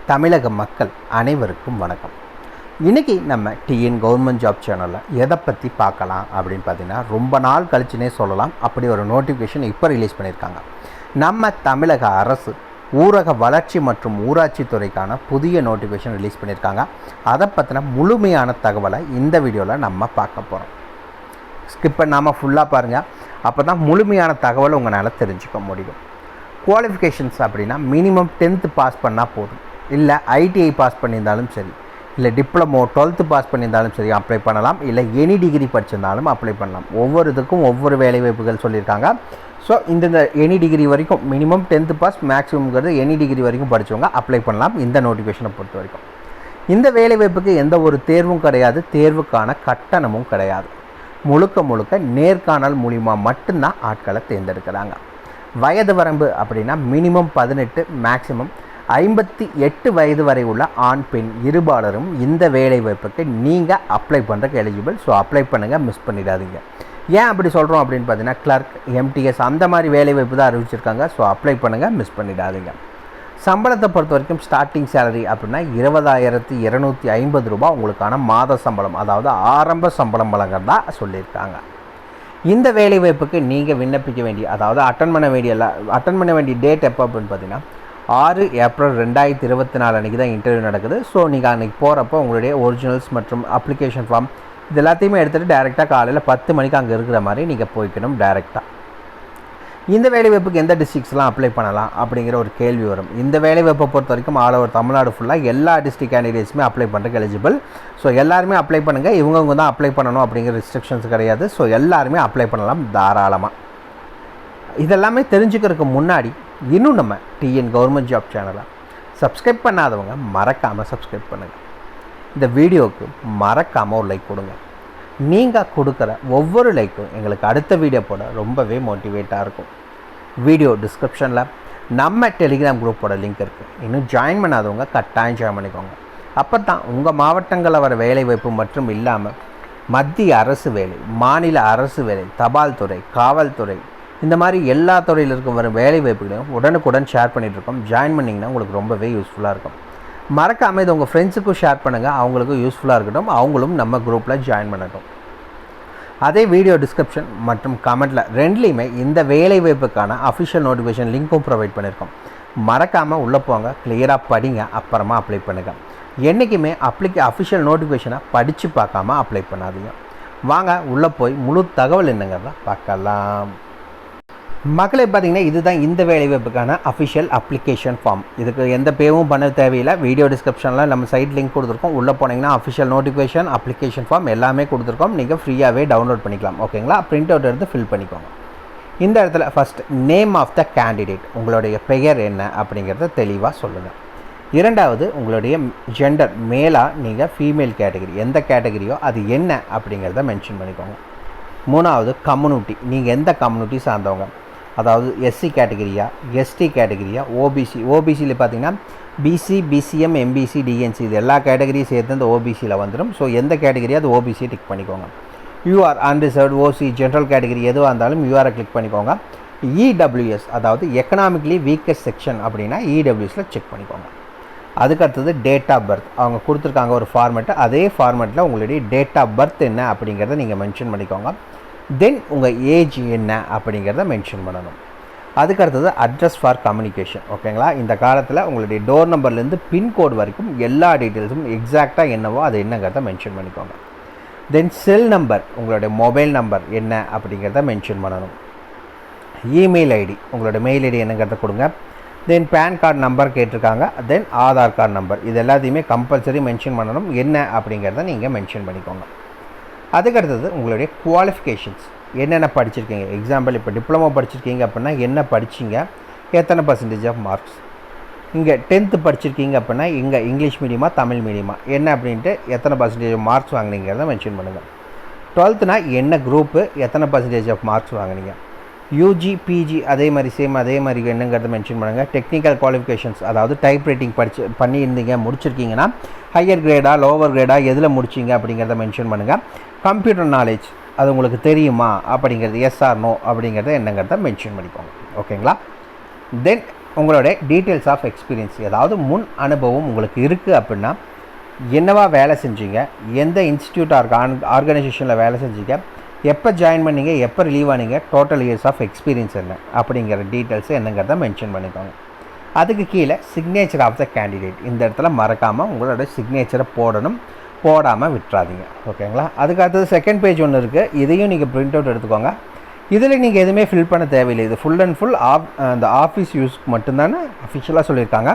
தமிழக மக்கள் அனைவருக்கும் வணக்கம். இன்றைக்கி நம்ம டிஎன் கவர்மெண்ட் ஜாப் சேனலில் எதை பற்றி பார்க்கலாம் அப்படின்னு பார்த்தீங்கன்னா, ரொம்ப நாள் கழிச்சுனே சொல்லலாம், அப்படி ஒரு நோட்டிஃபிகேஷன் இப்போ ரிலீஸ் பண்ணியிருக்காங்க. நம்ம தமிழக அரசு ஊரக வளர்ச்சி மற்றும் ஊராட்சி துறைக்கான புதிய நோட்டிஃபிகேஷன் ரிலீஸ் பண்ணியிருக்காங்க. அதை பற்றின முழுமையான தகவலை இந்த வீடியோவில் நம்ம பார்க்க போகிறோம். ஸ்கிப் பண்ணாமல் ஃபுல்லாக பாருங்கள், அப்போ தான் முழுமையான தகவலை உங்களால் தெரிஞ்சுக்க முடியும். குவாலிஃபிகேஷன்ஸ் அப்படின்னா மினிமம் 10th பாஸ் பண்ணால் போதும், இல்லை ஐடிஐ பாஸ் பண்ணியிருந்தாலும் சரி, இல்லை டிப்ளமோ 12th பாஸ் பண்ணியிருந்தாலும் சரி அப்ளை பண்ணலாம், இல்லை எனி டிகிரி படிச்சிருந்தாலும் அப்ளை பண்ணலாம். ஒவ்வொரு இதுக்கும் ஒவ்வொரு வேலைவாய்ப்புகள் சொல்லியிருக்காங்க. ஸோ இந்த எனி டிகிரி வரைக்கும் மினிமம் 10th பாஸ், மேக்ஸிமம்ங்கிறது எனி டிகிரி வரைக்கும் படித்தவங்க அப்ளை பண்ணலாம். இந்த நோட்டிஃபிகேஷனை பொறுத்த வரைக்கும் இந்த வேலைவாய்ப்புக்கு எந்த ஒரு தேர்வும் கிடையாது, தேர்வுக்கான கட்டணமும் கிடையாது. முழுக்க நேர்காணல் மூலிமா மட்டும்தான் ஆட்களை தேர்ந்தெடுக்கிறாங்க. வயது வரம்பு அப்படின்னா மினிமம் 18, மேக்ஸிமம் 58 வயது வரை உள்ள ஆண் பெண் இருபாலரும் இந்த வேலைவாய்ப்புக்கு நீங்கள் அப்ளை பண்ணுறதுக்கு எலிஜிபிள். ஸோ அப்ளை பண்ணுங்கள், மிஸ் பண்ணிடாதீங்க. ஏன் அப்படி சொல்கிறோம் அப்படின்னு பார்த்தீங்கன்னா, கிளர்க், எம்டிஎஸ் அந்த மாதிரி வேலைவாய்ப்பு தான் அறிவிச்சிருக்காங்க. ஸோ அப்ளை பண்ணுங்கள், மிஸ் பண்ணிடாதீங்க. சம்பளத்தை பொறுத்த வரைக்கும் ஸ்டார்டிங் சேலரி அப்படின்னா 20,250 ரூபா உங்களுக்கான மாத சம்பளம், அதாவது ஆரம்ப சம்பளம் வழங்குறதா சொல்லியிருக்காங்க. இந்த வேலைவாய்ப்புக்கு நீங்கள் விண்ணப்பிக்க வேண்டிய, அதாவது அட்டன் பண்ண வேண்டிய டேட் எப்போ அப்படின்னு பார்த்தீங்கன்னா 6 ஏப்ரல் 2024 அன்றைக்கி தான் இன்டர்வியூ நடக்குது. ஸோ நீங்கள் அன்றைக்கி போகிறப்போ உங்களுடைய ஒரிஜினல்ஸ் மற்றும் அப்ளிகேஷன் ஃபார்ம் இது எல்லாத்தையுமே எடுத்துகிட்டு டேரெக்டாக காலையில் 10 மணிக்கு அங்கே இருக்கிற மாதிரி நீங்கள் போய்க்கணும் டேரெக்டாக. இந்த வேலைவாய்ப்புக்கு எந்த டிஸ்ட்ரிக்ஸ்லாம் அப்ளை பண்ணலாம் அப்படிங்கிற ஒரு கேள்வி வரும். இந்த வேலைவாய்ப்பை பொறுத்த வரைக்கும் ஆல் ஓவர் தமிழ்நாடு ஃபுல்லாக எல்லா டிஸ்ட்ரிக்ட் கேண்டிடேட்ஸுமே அப்ளை பண்ணுறதுக்கு எலிஜிபிள். ஸோ எல்லாருமே அப்ளை பண்ணுங்கள், இவங்க தான் அப்ளை பண்ணணும் அப்படிங்கிற ரெஸ்ட்ரிக்ஷன்ஸ் கிடையாது. ஸோ எல்லாருமே அப்ளை பண்ணலாம் தாராளமாக. இதெல்லாமே தெரிஞ்சுக்கிறதுக்கு முன்னாடி இன்னும் நம்ம டிஎன் கவர்மெண்ட் ஜாப் சேனலை சப்ஸ்கிரைப் பண்ணாதவங்க மறக்காமல் சப்ஸ்கிரைப் பண்ணுங்கள். இந்த வீடியோவுக்கு மறக்காமல் ஒரு லைக் கொடுங்க. நீங்கள் கொடுக்குற ஒவ்வொரு லைக்கும் எங்களுக்கு அடுத்த வீடியோ போட ரொம்பவே மோட்டிவேட்டாக இருக்கும். வீடியோ டிஸ்கிரிப்ஷனில் நம்ம டெலிகிராம் குரூப்போட லிங்க் இருக்குது. இன்னும் ஜாயின் பண்ணாதவங்க கட்டாயம் ஜாயின் பண்ணிக்கோங்க. அப்போ தான் உங்கள் மாவட்டங்களில் வர வேலைவாய்ப்பு மற்றும் இல்லாமல் மத்திய அரசு வேலை, மாநில அரசு வேலை, தபால் துறை, காவல்துறை, இந்த மாதிரி எல்லா துறையில் இருக்கும் வர வேலைவாய்ப்புகளையும் உடனுக்குடன் ஷேர் பண்ணிகிட்ருக்கோம். ஜாயின் பண்ணிங்கன்னா உங்களுக்கு ரொம்பவே யூஸ்ஃபுல்லாக இருக்கும். மறக்காமல் இது உங்கள் ஃப்ரெண்ட்ஸுக்கும் ஷேர் பண்ணுங்கள், அவங்களுக்கும் யூஸ்ஃபுல்லாக இருக்கட்டும், அவங்களும் நம்ம குரூப்பில் ஜாயின் பண்ணட்டும். அதே வீடியோ டிஸ்கிரிப்ஷன் மற்றும் கமெண்ட்டில் ரெண்டுலேயுமே இந்த வேலைவாய்ப்புக்கான அஃபிஷியல் நோட்டிஃபிகேஷன் லிங்க்கும் ப்ரொவைட் பண்ணியிருக்கோம். மறக்காமல் உள்ளே போங்க, கிளியராக படிங்க, அப்புறமா அப்ளை பண்ணுங்கள். என்றைக்குமே அஃபிஷியல் நோட்டிஃபிகேஷனை படித்து பார்க்காம அப்ளை பண்ணாதீங்க. வாங்க உள்ளே போய் முழு தகவல் என்னங்கிறத பார்க்கலாம். மக்களே பார்த்தீங்கன்னா, இதுதான் இந்த வேலைவாய்ப்புக்கான அஃபிஷியல் அப்ளிகேஷன் ஃபார்ம். இதுக்கு எந்த பேவும் பண்ண தேவையில்லை. வீடியோ டிஸ்கிரிப்ஷனில் நம்ம சைட் லிங்க் கொடுத்துருக்கோம். உள்ளே போனீங்கன்னா அஃபிஷியல் நோட்டிஃபிகேஷன், அப்ளிகேஷன் ஃபார்ம் எல்லாமே கொடுத்துருக்கோம். நீங்கள் ஃப்ரீயாகவே டவுன்லோட் பண்ணிக்கலாம். ஓகேங்களா? பிரிண்ட் அவுட் எடுத்து ஃபில் பண்ணிக்கோங்க. இந்த இடத்துல first name of the candidate, உங்களுடைய பெயர் என்ன அப்படிங்கிறத தெளிவாக சொல்லுங்கள். இரண்டாவது, உங்களுடைய ஜெண்டர், மேலாக நீங்கள் ஃபீமேல் கேட்டகரி, எந்த கேட்டகரியோ அது என்ன அப்படிங்கிறத மென்ஷன் பண்ணிக்கோங்க. மூணாவது, கம்யூனிட்டி, நீங்கள் எந்த கம்யூனிட்டி சார்ந்தவங்க, அதாவது எஸ்சி கேட்டகிரியா, எஸ்டி கேட்டகிரியா, ஓபிசியில் பார்த்தீங்கன்னா பிசி, பிசிஎம், எம்பிசி, டிஎன்சி இது எல்லா கேட்டகரியும் சேர்த்து அந்த ஓபிசியில் வந்துடும். ஸோ எந்த கேட்டகரியாக அது ஓபிசியை டிக் பண்ணிக்கோங்க. யூஆர் அன்ரிசர்வ்டு, ஓசி, ஜென்ரல் கேட்டகரி எதுவாக இருந்தாலும் யூஆரை கிளிக் பண்ணிக்கோங்க. இடபிள்யூஎஸ், அதாவது எக்கனாமிக்கலி வீக்கஸ்ட் செக்ஷன் அப்படின்னா இடபிள்யூஎஸில் செக் பண்ணிக்கோங்க. அதுக்கடுத்தது டேட் ஆஃப் பர்த், அவங்க கொடுத்துருக்காங்க ஒரு ஃபார்மேட்டு, அதே ஃபார்மேட்டில் உங்களுடைய டேட் ஆஃப் பர்த் என்ன அப்படிங்கிறத நீங்கள் மென்ஷன் பண்ணிக்கோங்க. தென் உங்கள் ஏஜ் என்ன அப்படிங்கிறத மென்ஷன் பண்ணணும். அதுக்கடுத்தது அட்ரஸ் ஃபார் கம்யூனிகேஷன். ஓகேங்களா? இந்த காலத்தில் உங்களுடைய டோர் நம்பர்லேருந்து பின்கோடு வரைக்கும் எல்லா டீட்டெயில்ஸும் எக்ஸாக்டாக என்னவோ அது என்னங்கிறத மென்ஷன் பண்ணிக்கோங்க. தென் செல் நம்பர், உங்களுடைய மொபைல் நம்பர் என்ன அப்படிங்கிறத மென்ஷன் பண்ணணும். இமெயில் ஐடி, உங்களோட மெயில் ஐடி என்னங்கிறத கொடுங்க. தென் பேன் கார்டு நம்பர் கேட்டிருக்காங்க. தென் ஆதார் கார்டு நம்பர், இது எல்லாத்தையுமே கம்பல்சரி மென்ஷன் பண்ணணும். என்ன அப்படிங்கிறத நீங்கள் மென்ஷன் பண்ணிக்கோங்க. அதுக்கடுத்தது உங்களுடைய குவாலிஃபிகேஷன்ஸ், என்னென்ன படிச்சிருக்கீங்க. எக்ஸாம்பிள் இப்போ டிப்ளமோ படிச்சிருக்கீங்க அப்படின்னா என்ன படிச்சிங்க, எத்தனை % ஆஃப் மார்க்ஸ். இங்கே 10th படிச்சிருக்கீங்க அப்படின்னா இங்கே இங்கிலீஷ் மீடியமாக தமிழ் மீடியமாக என்ன அப்படின்ட்டு எத்தனை % மார்க்ஸ் வாங்கினீங்கிறத மென்ஷன் பண்ணுங்கள். 12th என்ன குரூப்பு, எத்தனை % ஆஃப் மார்க்ஸ் வாங்கினீங்க. யூஜி, பிஜி அதே மாதிரி என்னங்கிறத மென்ஷன் பண்ணுங்கள். டெக்னிக்கல் குவாலிஃபிகேஷன்ஸ், அதாவது டைப் ரைட்டிங் பண்ணியிருந்தீங்க, முடிச்சிருக்கீங்கன்னா ஹையர் கிரேடா, லோவர் கிரேடா, எதில் முடிச்சிங்க அப்படிங்கிறத மென்ஷன் பண்ணுங்கள். கம்ப்யூட்டர் நாலேஜ், அது உங்களுக்கு தெரியுமா அப்படிங்கிறது, எஸ் ஆர் நோ அப்படிங்கிறத என்னங்கிறத மென்ஷன் பண்ணிக்கோங்க. ஓகேங்களா? தென் உங்களோட டீட்டெயில்ஸ் ஆஃப் எக்ஸ்பீரியன்ஸ், ஏதாவது முன் அனுபவம் உங்களுக்கு இருக்குது அப்படின்னா என்னவா வேலை செஞ்சீங்க, எந்த இன்ஸ்டியூட் ஆர்கனைசேஷனில் வேலை செஞ்சீங்க, எப்போ ஜாயின் பண்ணிங்க, எப்போ ரிலீவ் ஆனீங்க, டோட்டல் இயர்ஸ் ஆஃப் எக்ஸ்பீரியன்ஸ் என்ன அப்படிங்கிற டீட்டெயில்ஸ் என்னங்கிறத மென்ஷன் பண்ணிக்கோங்க. அதுக்கு கீழே சிக்னேச்சர் ஆஃப் த கேண்டிடேட், இந்த இடத்துல மறக்காமல் உங்களோட சிக்னேச்சரை போடணும், போடாமல் விட்டுறாதீங்க. ஓகேங்களா? அதுக்கு அடுத்தது செகண்ட் பேஜ் ஒன்று இருக்குது, இதையும் நீங்கள் பிரிண்ட் அவுட் எடுத்துக்கோங்க. இதில் நீங்கள் எதுவுமே ஃபில் பண்ண தேவையில்லை, இது ஃபுல் அண்ட் ஃபுல் அந்த ஆஃபீஸ் யூஸ்க்கு மட்டும்தானே அஃபிஷியலாக சொல்லியிருக்காங்க.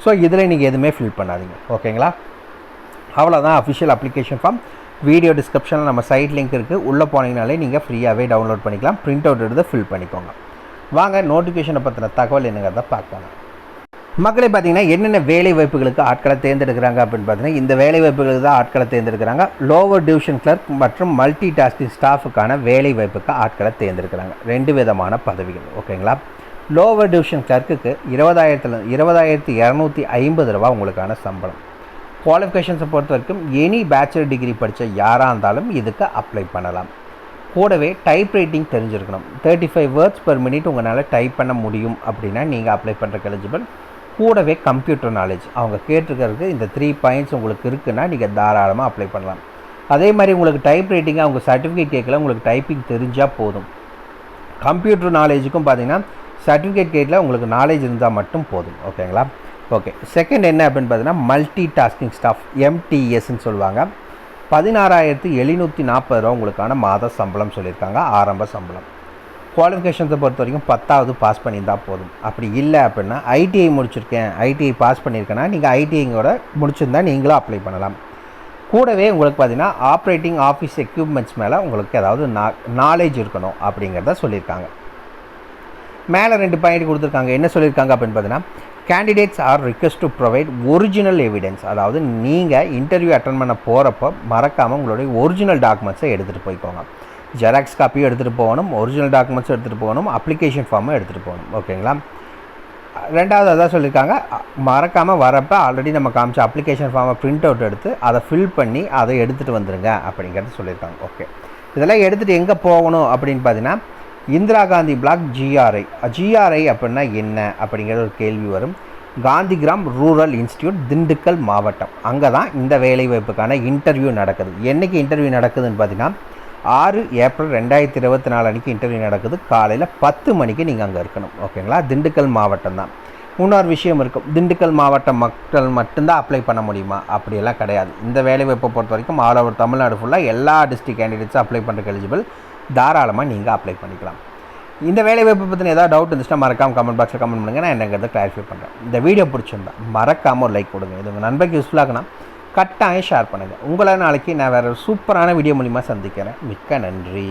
ஸோ இதில் நீங்கள் எதுவுமே ஃபில் பண்ணாதீங்க. ஓகேங்களா? அவ்வளோதான் அஃபிஷியல் அப்ளிகேஷன் ஃபார்ம். வீடியோ டிஸ்கிரிப்ஷனில் நம்ம சைட் லிங்க் இருக்குது, உள்ளே போனீங்கனாலே நீங்கள் ஃப்ரீயாகவே டவுன்லோட் பண்ணிக்கலாம். பிரிண்ட் அவுட் எடுத்து ஃபில் பண்ணிக்கோங்க. வாங்க நோட்டிஃபிகேஷனை பற்றின தகவல் என்னங்கிறத பார்க்கலாம். மக்களே பார்த்தீங்கன்னா என்னென்ன வேலை வாய்ப்புகளுக்கு ஆட்களை தேர்ந்தெடுக்கிறாங்க அப்படின்னு பார்த்தீங்கன்னா இந்த வேலை வாய்ப்புகளுக்கு தான் ஆட்களை தேர்ந்தெடுக்கிறாங்க. லோவர் டிவிஷன் கிளர்க் மற்றும் மல்டி டாஸ்கிங் ஸ்டாஃபுக்கான வேலை வாய்ப்புக்கு ஆட்களை தேர்ந்தெடுக்கிறாங்க. 2 விதமான பதவிகள். ஓகேங்களா? லோவர் டிவிஷன் கிளர்க்குக்கு 20,250 ரூபா உங்களுக்கான சம்பளம். குவாலிஃபிகேஷன்ஸை பொறுத்த வரைக்கும் எனி பேச்சுலர் டிகிரி படித்த யாராக இருந்தாலும் இதுக்கு அப்ளை பண்ணலாம். கூடவே டைப் ரைட்டிங் தெரிஞ்சிருக்கணும். 35 வேர்ட்ஸ் பெர் மினிட் உங்களால் டைப் பண்ண முடியும் அப்படின்னா நீங்கள் அப்ளை பண்ணுறக்கு எலிஜிபிள். கூடவே கம்ப்யூட்டர் நாலேஜ் அவங்க கேட்டிருக்கிறதுக்கு இந்த 3 பாயிண்ட்ஸ் உங்களுக்கு இருக்குன்னா நீங்கள் தாராளமாக அப்ளை பண்ணலாம். அதே மாதிரி உங்களுக்கு டைப் ரைட்டிங்காக அவங்க சர்டிஃபிகேட் கேட்கல, உங்களுக்கு டைப்பிங் தெரிஞ்சால் போதும். கம்ப்யூட்டர் நாலேஜுக்கும் பார்த்தீங்கன்னா சர்டிஃபிகேட் கேட்டில் உங்களுக்கு நாலேஜ் இருந்தால் மட்டும் போதும். ஓகேங்களா? ஓகே. செகண்ட் என்ன அப்படின்னு பார்த்தீங்கன்னா மல்டி டாஸ்கிங் ஸ்டாஃப், MTSன்னு சொல்லுவாங்க. 16,740 ரூபா உங்களுக்கான மாத சம்பளம் சொல்லியிருக்காங்க, ஆரம்ப சம்பளம். குவாலிஃபிகேஷன்ஸை பொறுத்த வரைக்கும் 10வது பாஸ் பண்ணியிருந்தால் போதும். அப்படி இல்லை அப்படின்னா ITI முடிச்சிருக்கேன், ITI பாஸ் பண்ணியிருக்கேன்னா நீங்கள் ITIங்கோட முடிச்சிருந்தா நீங்களும் அப்ளை பண்ணலாம். கூடவே உங்களுக்கு பார்த்தீங்கன்னா ஆப்ரேட்டிங் ஆஃபீஸ் எக்யூப்மெண்ட்ஸ் மேலே உங்களுக்கு ஏதாவது நாலேஜ் இருக்கணும் அப்படிங்கிறத சொல்லியிருக்காங்க. மேலே 2 பாயிண்ட் கொடுத்துருக்காங்க. என்ன சொல்லியிருக்காங்க அப்படின்னு பார்த்தீங்கன்னா candidates R request to provide original evidence, அதாவது நீங்கள் இன்டர்வியூ அட்டன் பண்ண போகிறப்போ மறக்காமல் உங்களுடைய ஒரிஜினல் டாக்குமெண்ட்ஸை எடுத்துகிட்டு போய்க்கோங்க. ஜெராக்ஸ் காப்பியும் எடுத்துகிட்டு போகணும், ஒரிஜினல் டாக்குமெண்ட்ஸும் எடுத்துகிட்டு போகணும், அப்ளிகேஷன் ஃபார்மும் எடுத்துகிட்டு போகணும். ஓகேங்களா? ரெண்டாவது அதான் சொல்லியிருக்காங்க, மறக்காமல் வரப்போ ஆல்ரெடி நம்ம காமிச்ச அப்ளிகேஷன் ஃபார்மை பிரிண்ட் அவுட் எடுத்து அதை ஃபில் பண்ணி அதை எடுத்துகிட்டு வந்துடுங்க அப்படிங்கிறது சொல்லியிருக்காங்க. ஓகே. இதெல்லாம் எடுத்துகிட்டு எங்கே போகணும் அப்படின்னு பார்த்தீங்கன்னா இந்திரா காந்தி பிளாக் GRI அப்படின்னா என்ன அப்படிங்கிற ஒரு கேள்வி வரும். காந்திகிராம் ரூரல் இன்ஸ்டியூட், திண்டுக்கல் மாவட்டம். அங்கே தான் இந்த வேலைவாய்ப்புக்கான இன்டர்வியூ நடக்குது. என்றைக்கு இன்டர்வியூ நடக்குதுன்னு பார்த்தீங்கன்னா 6 ஏப்ரல் 2024 அன்றைக்கி இன்டர்வியூ நடக்குது. காலையில் 10 மணிக்கு நீங்கள் அங்கே இருக்கணும். ஓகேங்களா? திண்டுக்கல் மாவட்டம் தான். இன்னொரு விஷயம் இருக்கும், திண்டுக்கல் மாவட்ட மக்கள் மட்டும்தான் அப்ளை பண்ண முடியுமா? அப்படியெல்லாம் கிடையாது. இந்த வேலைவாய்ப்பை பொறுத்த வரைக்கும் ஆல் ஓவர் தமிழ்நாடு ஃபுல்லாக எல்லா டிஸ்ட்ரிக்ட் கேண்டிடேட்ஸும் அப்ளை பண்ணுறதுக்கு எலிஜிபிள். தாராளமாக நீங்கள் அப்ளை பண்ணிக்கலாம். இந்த வேலைவாய்ப்பை பற்றின ஏதாவது டவுட் இருந்துச்சுன்னா மறக்காமல் கமெண்ட் பாக்ஸில் கமெண்ட் பண்ணுங்கள், நான் என்னங்கிறத கிளாரிஃபை பண்ணுறேன். இந்த வீடியோ பிடிச்சிருந்தா மறக்காமல் ஒரு லைக் கொடுங்க. இது உங்கள் நண்பருக்கு யூஸ்ஃபுல்லாகனா கட்டாயம் ஷேர் பண்ணுங்கள். உங்களை நாளைக்கு நான் வேறு ஒரு சூப்பரான வீடியோ மூலிமா சந்திக்கிறேன். மிக்க நன்றி.